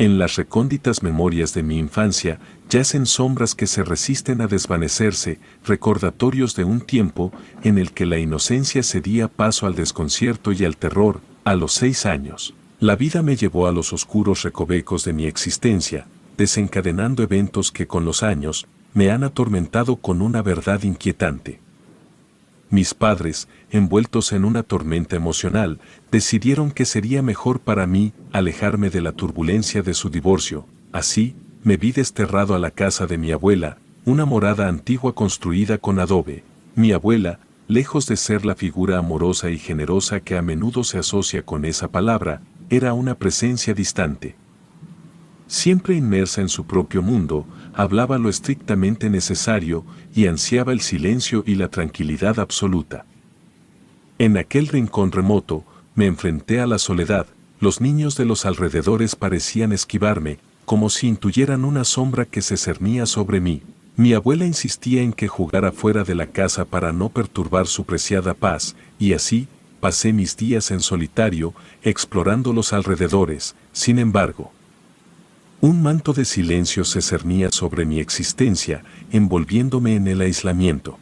En las recónditas memorias de mi infancia yacen sombras que se resisten a desvanecerse, recordatorios de un tiempo en el que la inocencia cedía paso al desconcierto y al terror. A los 6 años, la vida me llevó a los oscuros recovecos de mi existencia, desencadenando eventos que con los años me han atormentado con una verdad inquietante. Mis padres, envueltos en una tormenta emocional, decidieron que sería mejor para mí alejarme de la turbulencia de su divorcio. Así, me vi desterrado a la casa de mi abuela, una morada antigua construida con adobe. Mi abuela, lejos de ser la figura amorosa y generosa que a menudo se asocia con esa palabra, era una presencia distante. Siempre inmersa en su propio mundo, hablaba lo estrictamente necesario y ansiaba el silencio y la tranquilidad absoluta. En aquel rincón remoto, me enfrenté a la soledad. Los niños de los alrededores parecían esquivarme, como si intuyeran una sombra que se cernía sobre mí. Mi abuela insistía en que jugara fuera de la casa para no perturbar su preciada paz, y así pasé mis días en solitario, explorando los alrededores. Sin embargo, un manto de silencio se cernía sobre mi existencia, envolviéndome en el aislamiento.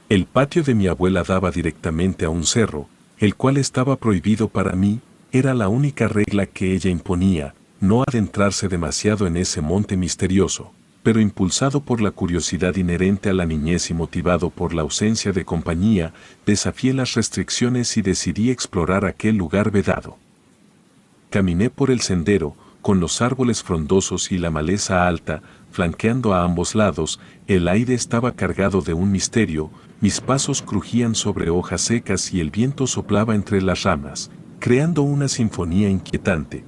El patio de mi abuela daba directamente a un cerro, el cual estaba prohibido para mí. Era la única regla que ella imponía, no adentrarse demasiado en ese monte misterioso, pero impulsado por la curiosidad inherente a la niñez y motivado por la ausencia de compañía, desafié las restricciones y decidí explorar aquel lugar vedado. Caminé por el sendero, con los árboles frondosos y la maleza alta, flanqueando a ambos lados. El aire estaba cargado de un misterio, mis pasos crujían sobre hojas secas y el viento soplaba entre las ramas, creando una sinfonía inquietante.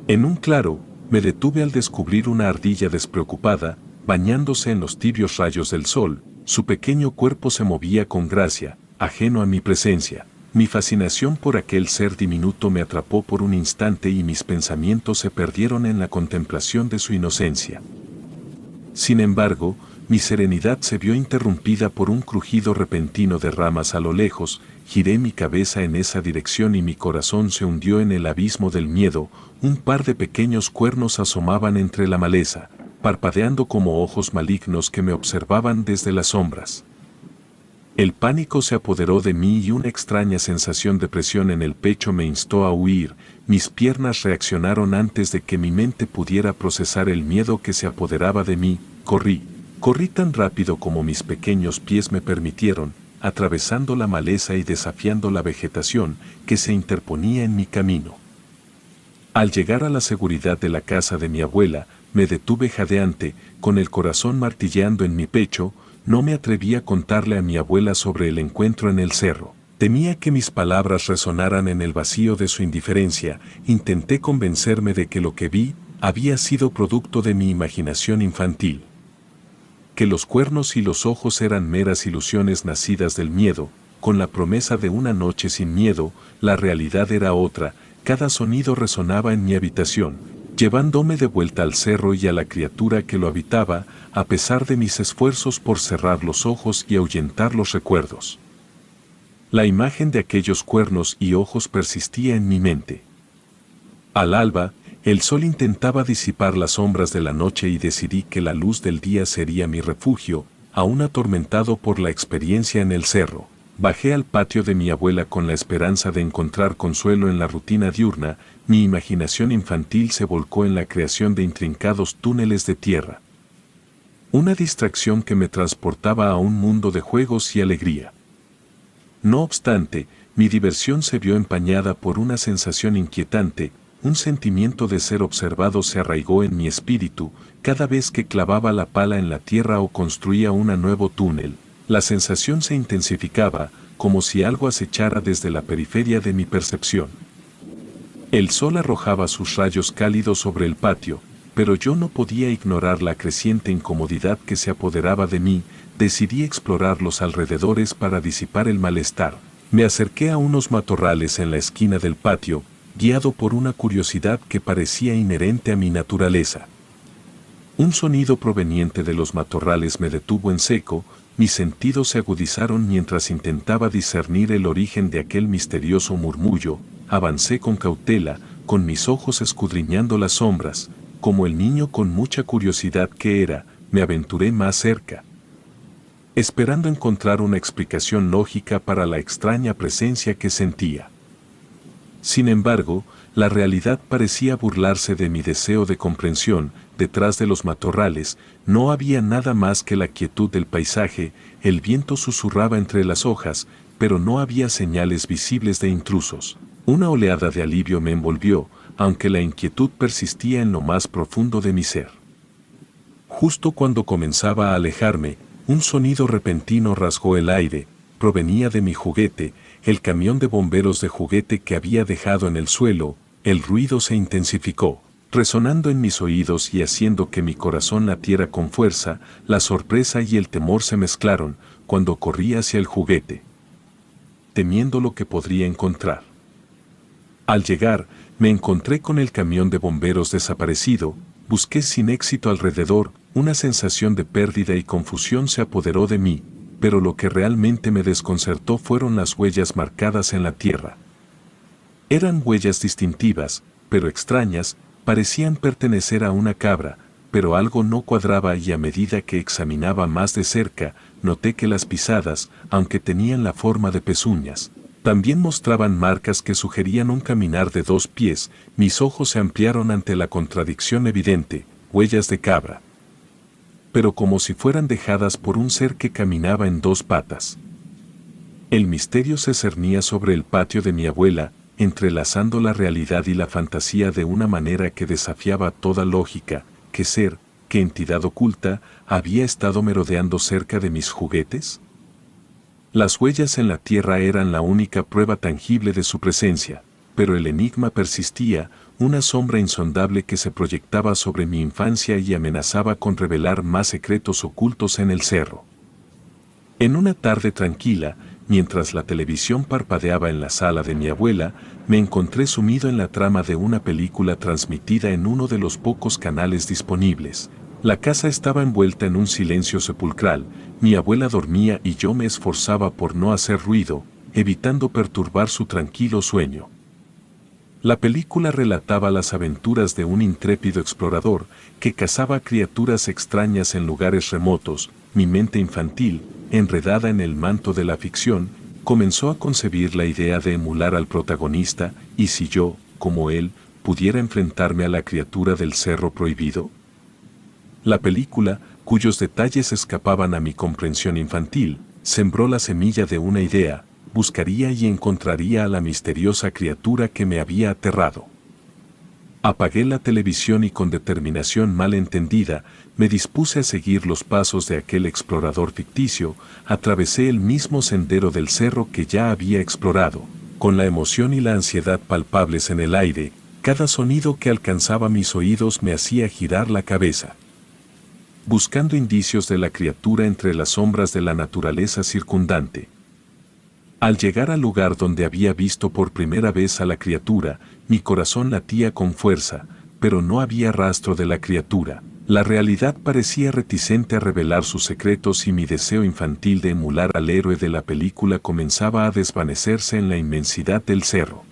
En un claro, me detuve al descubrir una ardilla despreocupada, bañándose en los tibios rayos del sol. Su pequeño cuerpo se movía con gracia, ajeno a mi presencia. Mi fascinación por aquel ser diminuto me atrapó por un instante y mis pensamientos se perdieron en la contemplación de su inocencia. Sin embargo, mi serenidad se vio interrumpida por un crujido repentino de ramas a lo lejos. Giré mi cabeza en esa dirección y mi corazón se hundió en el abismo del miedo. Un par de pequeños cuernos asomaban entre la maleza, parpadeando como ojos malignos que me observaban desde las sombras. El pánico se apoderó de mí y una extraña sensación de presión en el pecho me instó a huir. Mis piernas reaccionaron antes de que mi mente pudiera procesar el miedo que se apoderaba de mí. Corrí tan rápido como mis pequeños pies me permitieron, atravesando la maleza y desafiando la vegetación que se interponía en mi camino. Al llegar a la seguridad de la casa de mi abuela, me detuve jadeante, con el corazón martilleando en mi pecho. No me atreví a contarle a mi abuela sobre el encuentro en el cerro. Temía que mis palabras resonaran en el vacío de su indiferencia. Intenté convencerme de que lo que vi había sido producto de mi imaginación infantil, que los cuernos y los ojos eran meras ilusiones nacidas del miedo. Con la promesa de una noche sin miedo, la realidad era otra. Cada sonido resonaba en mi habitación, llevándome de vuelta al cerro y a la criatura que lo habitaba, a pesar de mis esfuerzos por cerrar los ojos y ahuyentar los recuerdos. La imagen de aquellos cuernos y ojos persistía en mi mente. Al alba, el sol intentaba disipar las sombras de la noche y decidí que la luz del día sería mi refugio. Aún atormentado por la experiencia en el cerro, bajé al patio de mi abuela con la esperanza de encontrar consuelo en la rutina diurna. Mi imaginación infantil se volcó en la creación de intrincados túneles de tierra. Una distracción que me transportaba a un mundo de juegos y alegría. No obstante, mi diversión se vio empañada por una sensación inquietante. Un sentimiento de ser observado se arraigó en mi espíritu. Cada vez que clavaba la pala en la tierra o construía un nuevo túnel, la sensación se intensificaba, como si algo acechara desde la periferia de mi percepción. El sol arrojaba sus rayos cálidos sobre el patio, pero yo no podía ignorar la creciente incomodidad que se apoderaba de mí. Decidí explorar los alrededores para disipar el malestar. Me acerqué a unos matorrales en la esquina del patio, guiado por una curiosidad que parecía inherente a mi naturaleza. Un sonido proveniente de los matorrales me detuvo en seco. Mis sentidos se agudizaron mientras intentaba discernir el origen de aquel misterioso murmullo. Avancé con cautela, con mis ojos escudriñando las sombras, como el niño con mucha curiosidad que era, me aventuré más cerca, esperando encontrar una explicación lógica para la extraña presencia que sentía. Sin embargo, la realidad parecía burlarse de mi deseo de comprensión. Detrás de los matorrales no había nada más que la quietud del paisaje, el viento susurraba entre las hojas, pero no había señales visibles de intrusos. Una oleada de alivio me envolvió, aunque la inquietud persistía en lo más profundo de mi ser. Justo cuando comenzaba a alejarme, un sonido repentino rasgó el aire. Provenía de mi juguete, el camión de bomberos de juguete que había dejado en el suelo. El ruido se intensificó, resonando en mis oídos y haciendo que mi corazón latiera con fuerza. La sorpresa y el temor se mezclaron cuando corrí hacia el juguete, temiendo lo que podría encontrar. Al llegar, me encontré con el camión de bomberos desaparecido. Busqué sin éxito alrededor. Una sensación de pérdida y confusión se apoderó de mí, pero lo que realmente me desconcertó fueron las huellas marcadas en la tierra. Eran huellas distintivas, pero extrañas, parecían pertenecer a una cabra, pero algo no cuadraba y a medida que examinaba más de cerca, noté que las pisadas, aunque tenían la forma de pezuñas, también mostraban marcas que sugerían un caminar de 2 pies. Mis ojos se ampliaron ante la contradicción evidente, huellas de cabra, pero como si fueran dejadas por un ser que caminaba en 2 patas. El misterio se cernía sobre el patio de mi abuela, entrelazando la realidad y la fantasía de una manera que desafiaba toda lógica. ¿Qué ser, qué entidad oculta, había estado merodeando cerca de mis juguetes? Las huellas en la tierra eran la única prueba tangible de su presencia, pero el enigma persistía, una sombra insondable que se proyectaba sobre mi infancia y amenazaba con revelar más secretos ocultos en el cerro. En una tarde tranquila, mientras la televisión parpadeaba en la sala de mi abuela, me encontré sumido en la trama de una película transmitida en uno de los pocos canales disponibles. La casa estaba envuelta en un silencio sepulcral. Mi abuela dormía y yo me esforzaba por no hacer ruido, evitando perturbar su tranquilo sueño. La película relataba las aventuras de un intrépido explorador que cazaba criaturas extrañas en lugares remotos. Mi mente infantil, enredada en el manto de la ficción, comenzó a concebir la idea de emular al protagonista. ¿Y si yo, como él, pudiera enfrentarme a la criatura del Cerro Prohibido? La película, cuyos detalles escapaban a mi comprensión infantil, sembró la semilla de una idea. Buscaría y encontraría a la misteriosa criatura que me había aterrado. Apagué la televisión y con determinación mal entendida, me dispuse a seguir los pasos de aquel explorador ficticio. Atravesé el mismo sendero del cerro que ya había explorado, con la emoción y la ansiedad palpables en el aire. Cada sonido que alcanzaba mis oídos me hacía girar la cabeza, buscando indicios de la criatura entre las sombras de la naturaleza circundante. Al llegar al lugar donde había visto por primera vez a la criatura, mi corazón latía con fuerza, pero no había rastro de la criatura. La realidad parecía reticente a revelar sus secretos y mi deseo infantil de emular al héroe de la película comenzaba a desvanecerse en la inmensidad del cerro.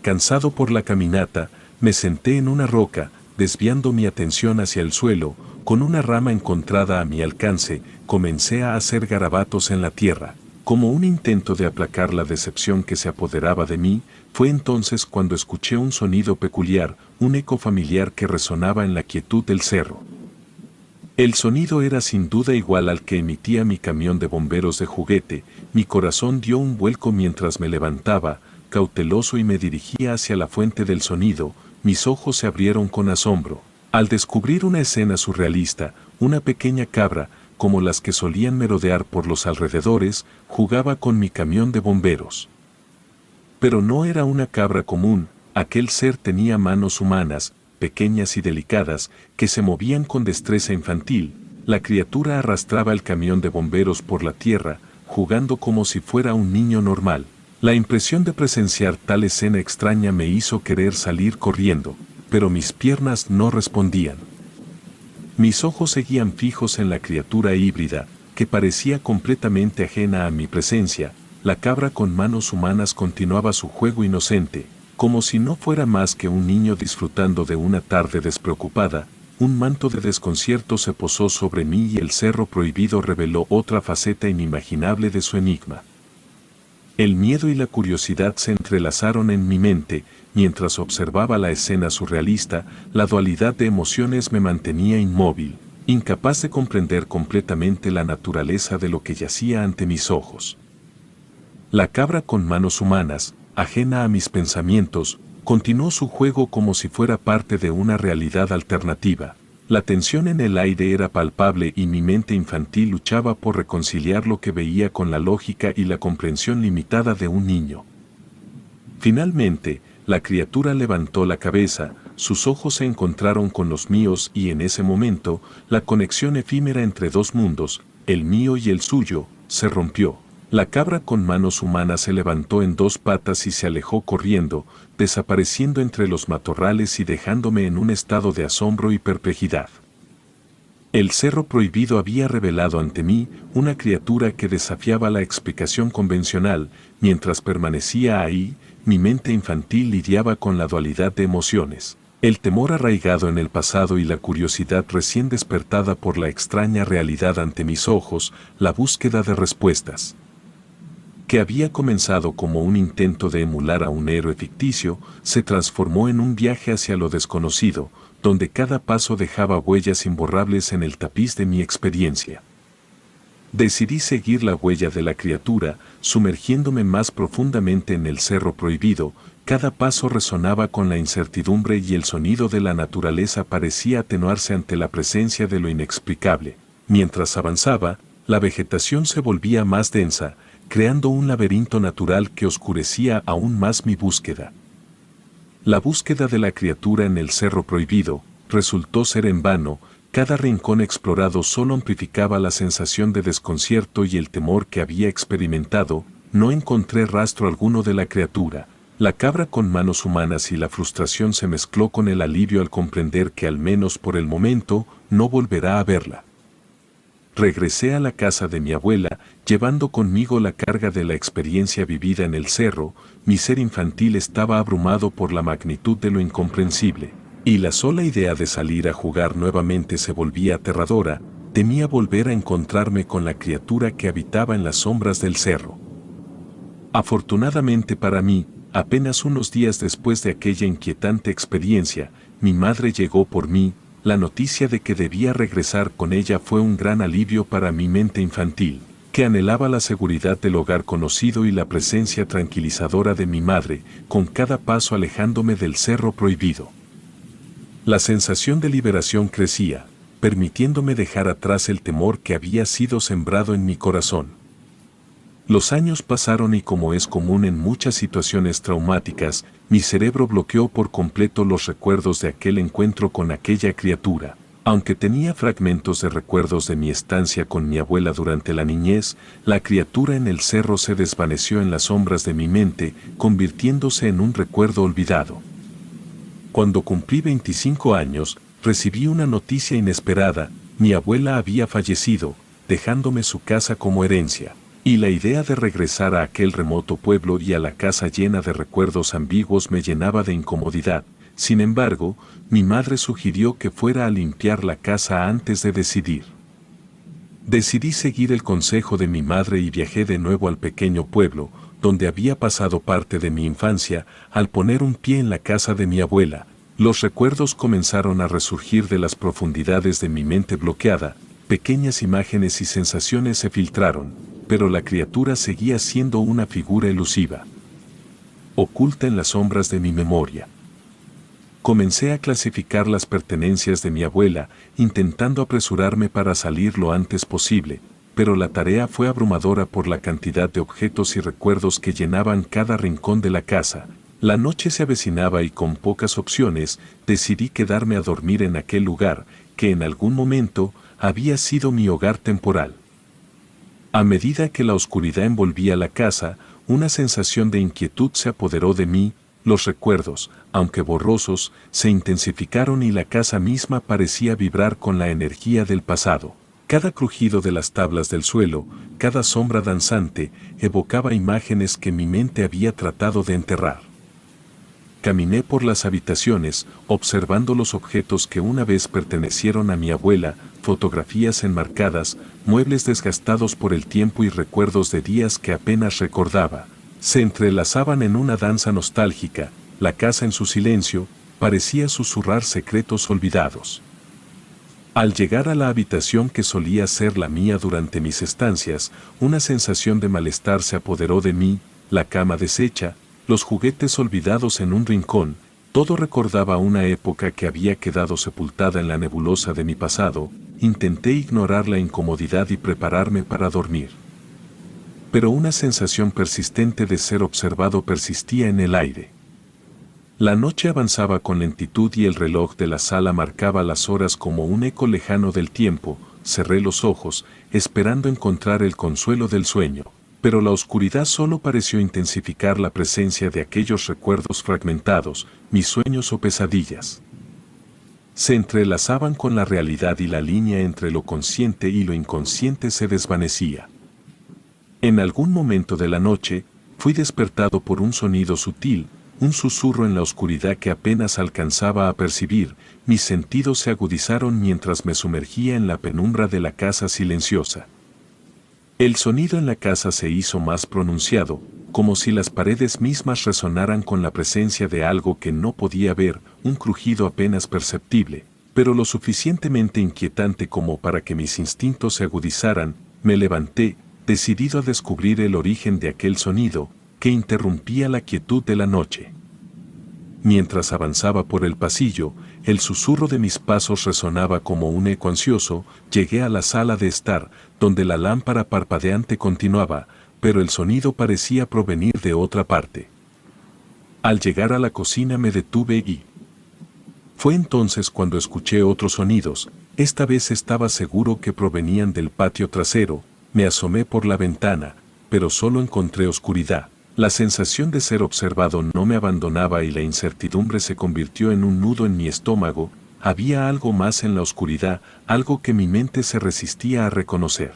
Cansado por la caminata, me senté en una roca, desviando mi atención hacia el suelo. Con una rama encontrada a mi alcance, comencé a hacer garabatos en la tierra, como un intento de aplacar la decepción que se apoderaba de mí. Fue entonces cuando escuché un sonido peculiar, un eco familiar que resonaba en la quietud del cerro. El sonido era sin duda igual al que emitía mi camión de bomberos de juguete. Mi corazón dio un vuelco mientras me levantaba, cauteloso, y me dirigía hacia la fuente del sonido. Mis ojos se abrieron con asombro al descubrir una escena surrealista. Una pequeña cabra, como las que solían merodear por los alrededores, jugaba con mi camión de bomberos. Pero no era una cabra común. Aquel ser tenía manos humanas, pequeñas y delicadas, que se movían con destreza infantil. La criatura arrastraba el camión de bomberos por la tierra, jugando como si fuera un niño normal. La impresión de presenciar tal escena extraña me hizo querer salir corriendo, pero mis piernas no respondían. Mis ojos seguían fijos en la criatura híbrida, que parecía completamente ajena a mi presencia. La cabra con manos humanas continuaba su juego inocente. Como si no fuera más que un niño disfrutando de una tarde despreocupada, un manto de desconcierto se posó sobre mí y el cerro prohibido reveló otra faceta inimaginable de su enigma. El miedo y la curiosidad se entrelazaron en mi mente, mientras observaba la escena surrealista, la dualidad de emociones me mantenía inmóvil, incapaz de comprender completamente la naturaleza de lo que yacía ante mis ojos. La cabra con manos humanas, ajena a mis pensamientos, continuó su juego como si fuera parte de una realidad alternativa. La tensión en el aire era palpable y mi mente infantil luchaba por reconciliar lo que veía con la lógica y la comprensión limitada de un niño. Finalmente, la criatura levantó la cabeza, sus ojos se encontraron con los míos y en ese momento, la conexión efímera entre dos mundos, el mío y el suyo, se rompió. La cabra con manos humanas se levantó en dos patas y se alejó corriendo, desapareciendo entre los matorrales y dejándome en un estado de asombro y perplejidad. El cerro prohibido había revelado ante mí una criatura que desafiaba la explicación convencional. Mientras permanecía ahí, mi mente infantil lidiaba con la dualidad de emociones, el temor arraigado en el pasado y la curiosidad recién despertada por la extraña realidad ante mis ojos, la búsqueda de respuestas, que había comenzado como un intento de emular a un héroe ficticio, se transformó en un viaje hacia lo desconocido, donde cada paso dejaba huellas imborrables en el tapiz de mi experiencia. Decidí seguir la huella de la criatura, sumergiéndome más profundamente en el cerro prohibido. Cada paso resonaba con la incertidumbre y el sonido de la naturaleza parecía atenuarse ante la presencia de lo inexplicable. Mientras avanzaba, la vegetación se volvía más densa, creando un laberinto natural que oscurecía aún más mi búsqueda. La búsqueda de la criatura en el cerro prohibido resultó ser en vano. Cada rincón explorado solo amplificaba la sensación de desconcierto y el temor que había experimentado. No encontré rastro alguno de la criatura, la cabra con manos humanas, y la frustración se mezcló con el alivio al comprender que al menos por el momento no volverá a verla. Regresé a la casa de mi abuela, llevando conmigo la carga de la experiencia vivida en el cerro. Mi ser infantil estaba abrumado por la magnitud de lo incomprensible, y la sola idea de salir a jugar nuevamente se volvía aterradora. Temía volver a encontrarme con la criatura que habitaba en las sombras del cerro. Afortunadamente para mí, apenas unos días después de aquella inquietante experiencia, mi madre llegó por mí. La noticia de que debía regresar con ella fue un gran alivio para mi mente infantil, que anhelaba la seguridad del hogar conocido y la presencia tranquilizadora de mi madre, con cada paso alejándome del cerro prohibido. La sensación de liberación crecía, permitiéndome dejar atrás el temor que había sido sembrado en mi corazón. Los años pasaron y, como es común en muchas situaciones traumáticas, mi cerebro bloqueó por completo los recuerdos de aquel encuentro con aquella criatura. Aunque tenía fragmentos de recuerdos de mi estancia con mi abuela durante la niñez, la criatura en el cerro se desvaneció en las sombras de mi mente, convirtiéndose en un recuerdo olvidado. Cuando cumplí 25 años, recibí una noticia inesperada: mi abuela había fallecido, dejándome su casa como herencia. Y la idea de regresar a aquel remoto pueblo y a la casa llena de recuerdos ambiguos me llenaba de incomodidad. Sin embargo, mi madre sugirió que fuera a limpiar la casa antes de decidir. Decidí seguir el consejo de mi madre y viajé de nuevo al pequeño pueblo, donde había pasado parte de mi infancia. Al poner un pie en la casa de mi abuela, los recuerdos comenzaron a resurgir de las profundidades de mi mente bloqueada. Pequeñas imágenes y sensaciones se filtraron, pero la criatura seguía siendo una figura elusiva, oculta en las sombras de mi memoria. Comencé a clasificar las pertenencias de mi abuela, intentando apresurarme para salir lo antes posible, pero la tarea fue abrumadora por la cantidad de objetos y recuerdos que llenaban cada rincón de la casa. La noche se avecinaba y, con pocas opciones, decidí quedarme a dormir en aquel lugar, que en algún momento había sido mi hogar temporal. A medida que la oscuridad envolvía la casa, una sensación de inquietud se apoderó de mí. Los recuerdos, aunque borrosos, se intensificaron y la casa misma parecía vibrar con la energía del pasado. Cada crujido de las tablas del suelo, cada sombra danzante, evocaba imágenes que mi mente había tratado de enterrar. Caminé por las habitaciones, observando los objetos que una vez pertenecieron a mi abuela, fotografías enmarcadas, muebles desgastados por el tiempo y recuerdos de días que apenas recordaba. Se entrelazaban en una danza nostálgica, la casa en su silencio, parecía susurrar secretos olvidados. Al llegar a la habitación que solía ser la mía durante mis estancias, una sensación de malestar se apoderó de mí, la cama deshecha, los juguetes olvidados en un rincón, todo recordaba una época que había quedado sepultada en la nebulosa de mi pasado. Intenté ignorar la incomodidad y prepararme para dormir. Pero una sensación persistente de ser observado persistía en el aire. La noche avanzaba con lentitud y el reloj de la sala marcaba las horas como un eco lejano del tiempo. Cerré los ojos, esperando encontrar el consuelo del sueño. Pero la oscuridad solo pareció intensificar la presencia de aquellos recuerdos fragmentados, mis sueños o pesadillas. Se entrelazaban con la realidad y la línea entre lo consciente y lo inconsciente se desvanecía. En algún momento de la noche, fui despertado por un sonido sutil, un susurro en la oscuridad que apenas alcanzaba a percibir. Mis sentidos se agudizaron mientras me sumergía en la penumbra de la casa silenciosa. El sonido en la casa se hizo más pronunciado, como si las paredes mismas resonaran con la presencia de algo que no podía ver, un crujido apenas perceptible, pero lo suficientemente inquietante como para que mis instintos se agudizaran. Me levanté, decidido a descubrir el origen de aquel sonido, que interrumpía la quietud de la noche. Mientras avanzaba por el pasillo, el susurro de mis pasos resonaba como un eco ansioso. Llegué a la sala de estar, donde la lámpara parpadeante continuaba, pero el sonido parecía provenir de otra parte. Al llegar a la cocina me detuve y... Fue entonces cuando escuché otros sonidos. Esta vez estaba seguro que provenían del patio trasero. Me asomé por la ventana, pero solo encontré oscuridad. La sensación de ser observado no me abandonaba y la incertidumbre se convirtió en un nudo en mi estómago. Había algo más en la oscuridad, algo que mi mente se resistía a reconocer.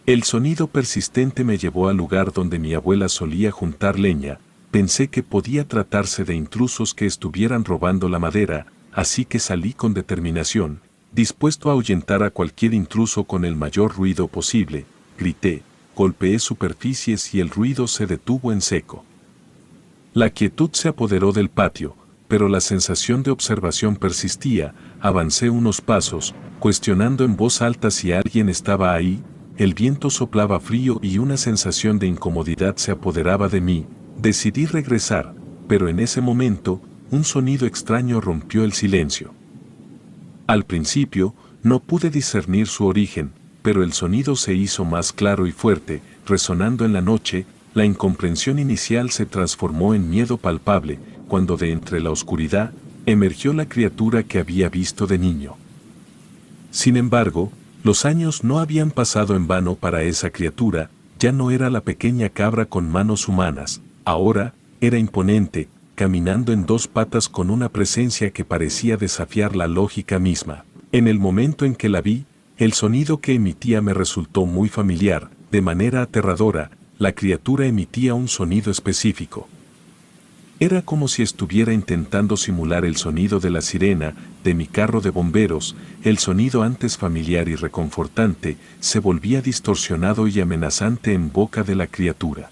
El sonido persistente me llevó al lugar donde mi abuela solía juntar leña. Pensé que podía tratarse de intrusos que estuvieran robando la madera, así que salí con determinación, dispuesto a ahuyentar a cualquier intruso con el mayor ruido posible. Grité. Golpeé superficies y el ruido se detuvo en seco. La quietud se apoderó del patio, pero la sensación de observación persistía. Avancé unos pasos, cuestionando en voz alta si alguien estaba ahí. El viento soplaba frío y una sensación de incomodidad se apoderaba de mí. Decidí regresar, pero en ese momento, un sonido extraño rompió el silencio. Al principio, no pude discernir su origen, pero el sonido se hizo más claro y fuerte, resonando en la noche. La incomprensión inicial se transformó en miedo palpable, cuando de entre la oscuridad, emergió la criatura que había visto de niño. Sin embargo, los años no habían pasado en vano para esa criatura. Ya no era la pequeña cabra con manos humanas, ahora, era imponente, caminando en dos patas con una presencia que parecía desafiar la lógica misma. En el momento en que la vi, el sonido que emitía me resultó muy familiar. De manera aterradora, la criatura emitía un sonido específico. Era como si estuviera intentando simular el sonido de la sirena de mi carro de bomberos. El sonido antes familiar y reconfortante se volvía distorsionado y amenazante en boca de la criatura.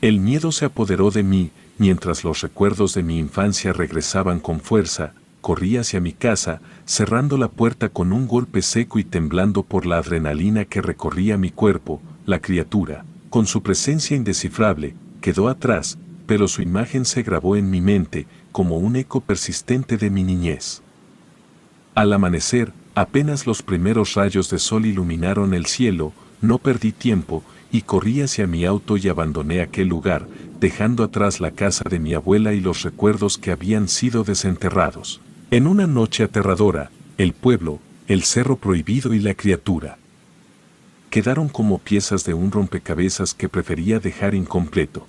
El miedo se apoderó de mí, mientras los recuerdos de mi infancia regresaban con fuerza. Corrí hacia mi casa, cerrando la puerta con un golpe seco y temblando por la adrenalina que recorría mi cuerpo. La criatura, con su presencia indescifrable, quedó atrás, pero su imagen se grabó en mi mente como un eco persistente de mi niñez. Al amanecer, apenas los primeros rayos de sol iluminaron el cielo. No perdí tiempo y corrí hacia mi auto y abandoné aquel lugar, dejando atrás la casa de mi abuela y los recuerdos que habían sido desenterrados. En una noche aterradora, el pueblo, el cerro prohibido y la criatura quedaron como piezas de un rompecabezas que prefería dejar incompleto.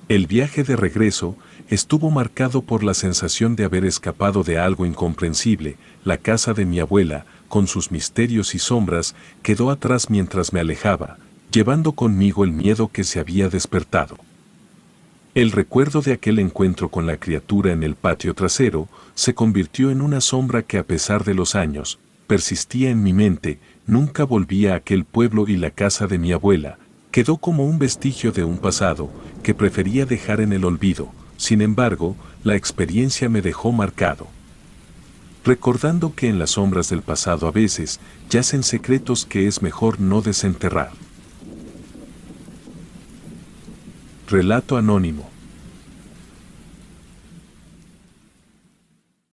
El viaje de regreso estuvo marcado por la sensación de haber escapado de algo incomprensible. La casa de mi abuela, con sus misterios y sombras, quedó atrás mientras me alejaba, llevando conmigo el miedo que se había despertado. El recuerdo de aquel encuentro con la criatura en el patio trasero se convirtió en una sombra que, a pesar de los años, persistía en mi mente. Nunca volví a aquel pueblo y la casa de mi abuela quedó como un vestigio de un pasado que prefería dejar en el olvido. Sin embargo, la experiencia me dejó marcado, recordando que en las sombras del pasado a veces yacen secretos que es mejor no desenterrar. Relato anónimo.